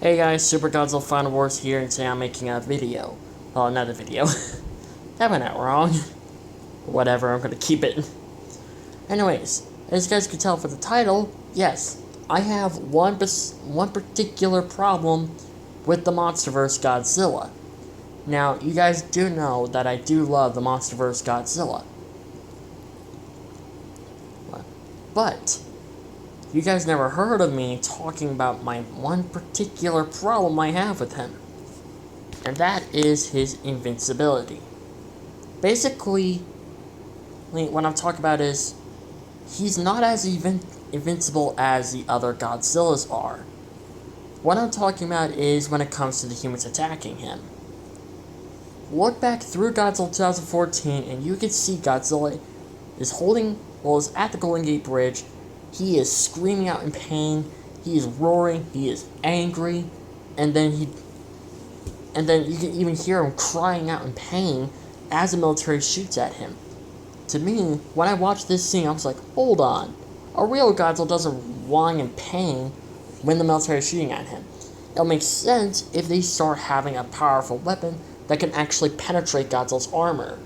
Hey guys, Super Godzilla Final Wars here, and today I'm making a video. Well, another video. That went out wrong. Whatever, I'm gonna keep it. Anyways, as you guys can tell from the title, yes, I have one particular problem with the monsterverse Godzilla. Now, you guys do know that I do love the monsterverse Godzilla. But you guys never heard of me talking about my one particular problem I have with him. And that is his invincibility. Basically, what I'm talking about is, he's not as invincible as the other Godzillas are. What I'm talking about is when it comes to the humans attacking him. Look back through Godzilla 2014 and you can see Godzilla is at the Golden Gate Bridge. He is screaming out in pain, he is roaring, he is angry, and then you can even hear him crying out in pain as the military shoots at him. To me, when I watched this scene, I was like, hold on, a real Godzilla doesn't whine in pain when the military is shooting at him. It'll make sense if they start having a powerful weapon that can actually penetrate Godzilla's armor.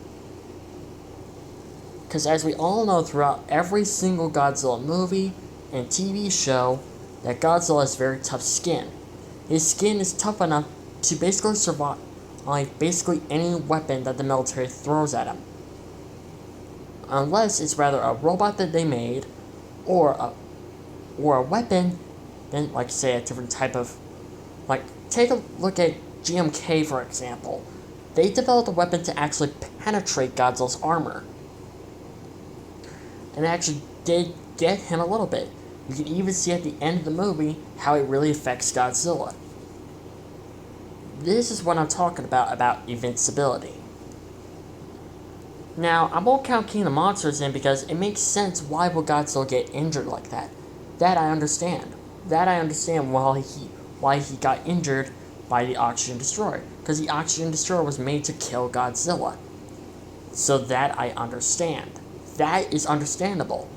Because as we all know throughout every single Godzilla movie and TV show, that Godzilla has very tough skin. His skin is tough enough to basically survive basically any weapon that the military throws at him. Unless it's rather a robot that they made, or a weapon, then like say a different type of, take a look at GMK for example. They developed a weapon to actually penetrate Godzilla's armor. And it actually did get him a little bit. You can even see at the end of the movie how it really affects Godzilla. This is what I'm talking about invincibility. Now, I won't count King of the Monsters in because it makes sense why would Godzilla get injured like that. That I understand. Why he got injured by the Oxygen Destroyer. Because the Oxygen Destroyer was made to kill Godzilla. So that I understand. That is understandable.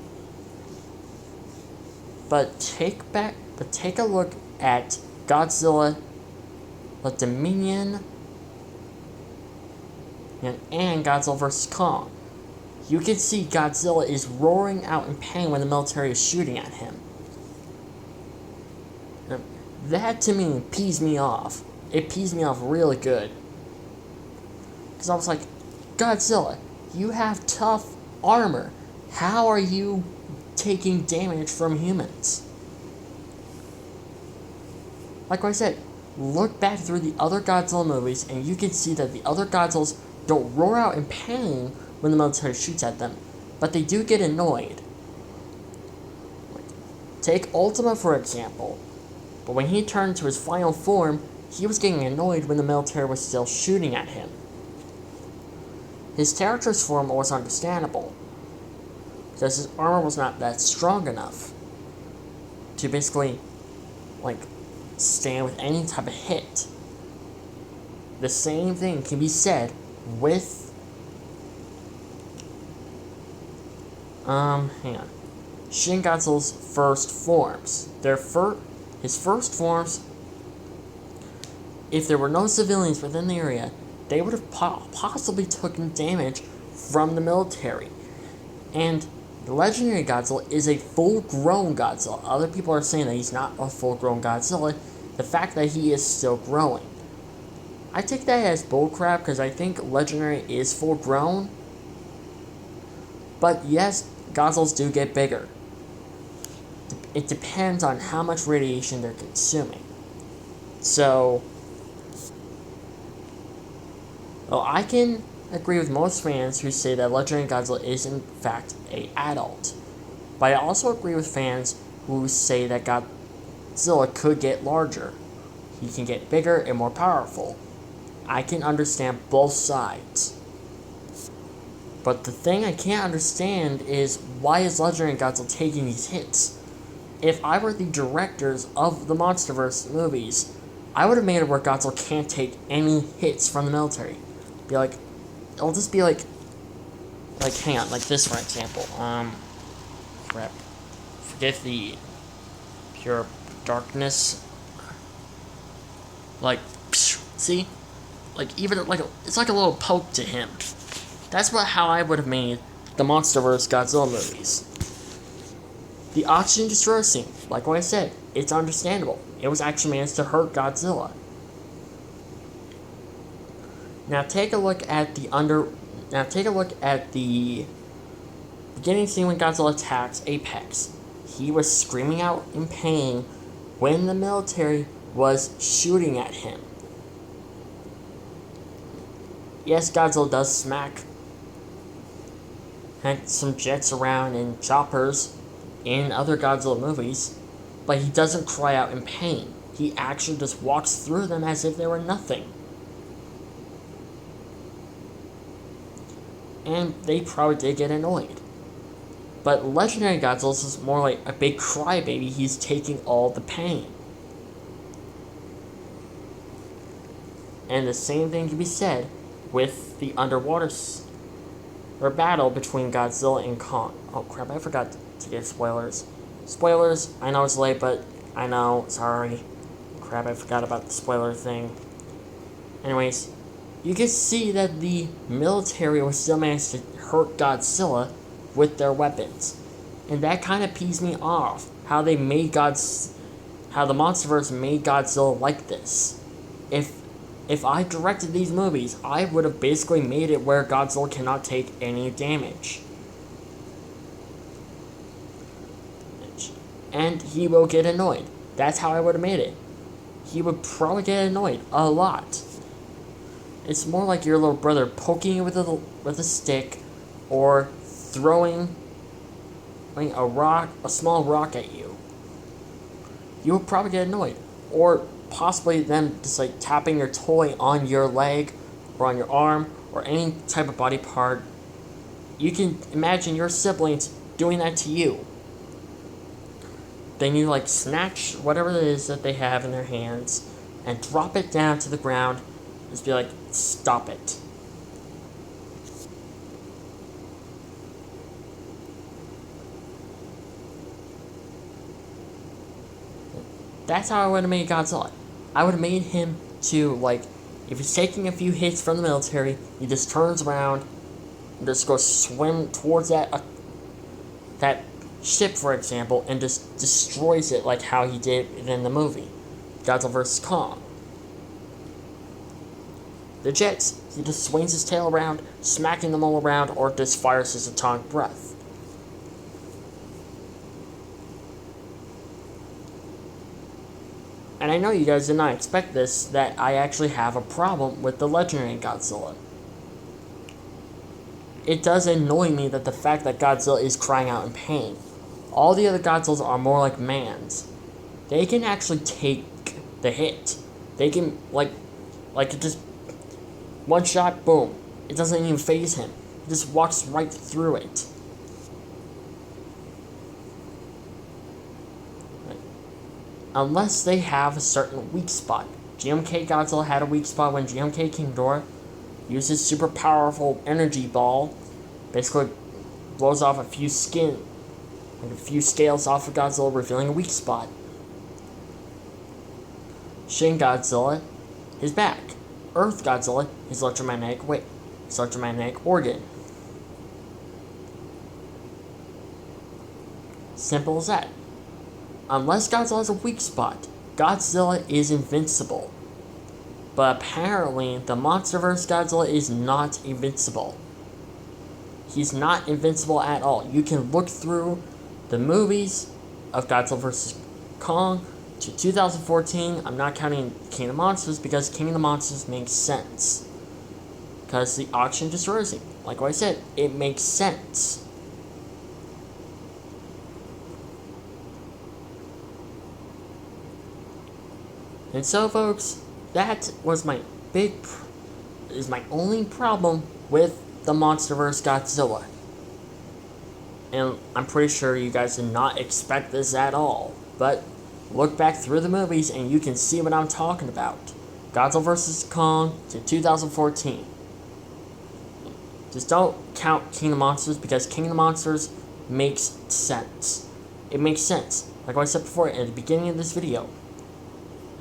But take a look at Godzilla, the Dominion, and Godzilla vs. Kong. You can see Godzilla is roaring out in pain when the military is shooting at him. That to me pees me off. It pees me off really good. Because I was like, Godzilla, you have tough armor. How are you taking damage from humans? Like I said, look back through the other Godzilla movies and you can see that the other Godzillas don't roar out in pain when the military shoots at them, but they do get annoyed. Take Ultima for example, but when he turned to his final form, he was getting annoyed when the military was still shooting at him. His Terratrix form was understandable, because his armor was not that strong enough to basically, stand with any type of hit. The same thing can be said with, Shin Godzilla's first forms. His first forms, if there were no civilians within the area, they would have possibly taken damage from the military. And the legendary Godzilla is a full-grown Godzilla. Other people are saying that he's not a full-grown Godzilla. The fact that he is still growing. I take that as bullcrap because I think legendary is full-grown. But yes, Godzillas do get bigger. It depends on how much radiation they're consuming. So, well, I can agree with most fans who say that legendary Godzilla is in fact an adult. But I also agree with fans who say that Godzilla could get larger. He can get bigger and more powerful. I can understand both sides. But the thing I can't understand is why is legendary Godzilla taking these hits? If I were the directors of the MonsterVerse movies, I would have made it where Godzilla can't take any hits from the military. It'll just be hang on, like this for example. Forget the pure darkness. Like, psh, see? Like, even, like, it's like a little poke to him. That's how I would have made the MonsterVerse Godzilla movies. The oxygen destroyer scene, like what I said, it's understandable. It was actually managed to hurt Godzilla. Now take a look at the beginning scene when Godzilla attacks Apex. He was screaming out in pain when the military was shooting at him. Yes, Godzilla does smack some jets around and choppers in other Godzilla movies, but he doesn't cry out in pain. He actually just walks through them as if they were nothing. And they probably did get annoyed. But Legendary Godzilla is more like a big crybaby. He's taking all the pain. And the same thing can be said with the underwater battle between Godzilla and Kong. Oh crap, I forgot to give spoilers. Spoilers, I know it's late, but I know, sorry. Crap, I forgot about the spoiler thing. Anyways, you can see that the military was still managed to hurt Godzilla with their weapons. And that kind of pees me off, how the MonsterVerse made Godzilla like this. If I directed these movies, I would have basically made it where Godzilla cannot take any damage. And he will get annoyed. That's how I would have made it. He would probably get annoyed a lot. It's more like your little brother poking you with a stick, or throwing a small rock at you. You would probably get annoyed. Or possibly them just like tapping your toy on your leg or on your arm or any type of body part. You can imagine your siblings doing that to you. Then you like snatch whatever it is that they have in their hands and drop it down to the ground. Just be like, stop it. That's how I would have made Godzilla. I would have made him to, like, if he's taking a few hits from the military, he just turns around and just goes swim towards that ship, for example, and just destroys it like how he did in the movie, Godzilla vs. Kong. The jets, he just swings his tail around, smacking them all around, or just fires his atomic breath. And I know you guys did not expect this, that I actually have a problem with the Legendary Godzilla. It does annoy me that the fact that Godzilla is crying out in pain. All the other Godzillas are more like mans. They can actually take the hit. They can, like just one shot, boom. It doesn't even faze him. He just walks right through it. Unless they have a certain weak spot. GMK Godzilla had a weak spot when GMK King Ghidorah used his super powerful energy ball. Basically blows off a few scales off of Godzilla, revealing a weak spot. Shin Godzilla, his back. Earth Godzilla, his electromagnetic organ. Simple as that. Unless Godzilla has a weak spot, Godzilla is invincible. But apparently, the MonsterVerse Godzilla is not invincible. He's not invincible at all. You can look through the movies of Godzilla vs. Kong to 2014. I'm not counting King of Monsters because King of the Monsters makes sense. Because the oxygen destroys him. Like what I said, it makes sense. And so, folks, that was my only problem with the MonsterVerse Godzilla. And I'm pretty sure you guys did not expect this at all. But look back through the movies and you can see what I'm talking about. Godzilla vs. Kong to 2014. Just don't count King of Monsters because King of the Monsters makes sense. It makes sense. Like I said before at the beginning of this video.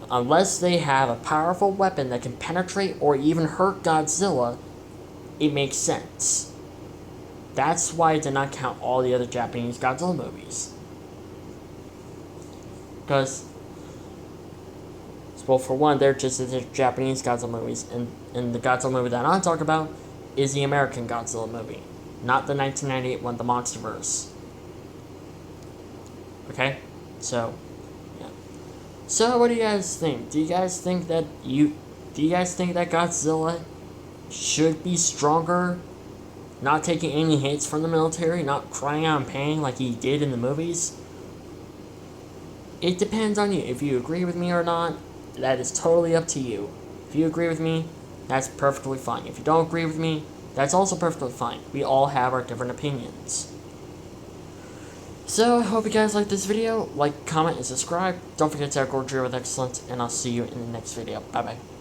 unless they have a powerful weapon that can penetrate or even hurt Godzilla, it makes sense. That's why I did not count all the other Japanese Godzilla movies. Because, well, for one, they're just the Japanese Godzilla movies, and the Godzilla movie that I'm talking about is the American Godzilla movie, not the 1998 one, the MonsterVerse. Okay? So, yeah. So, what do you guys think? Do you guys think that Godzilla should be stronger, not taking any hits from the military, not crying out in pain like he did in the movies? It depends on you. If you agree with me or not, that is totally up to you. If you agree with me, that's perfectly fine. If you don't agree with me, that's also perfectly fine. We all have our different opinions. So, I hope you guys liked this video. Like, comment, and subscribe. Don't forget to have Godzilla with excellence, and I'll see you in the next video. Bye-bye.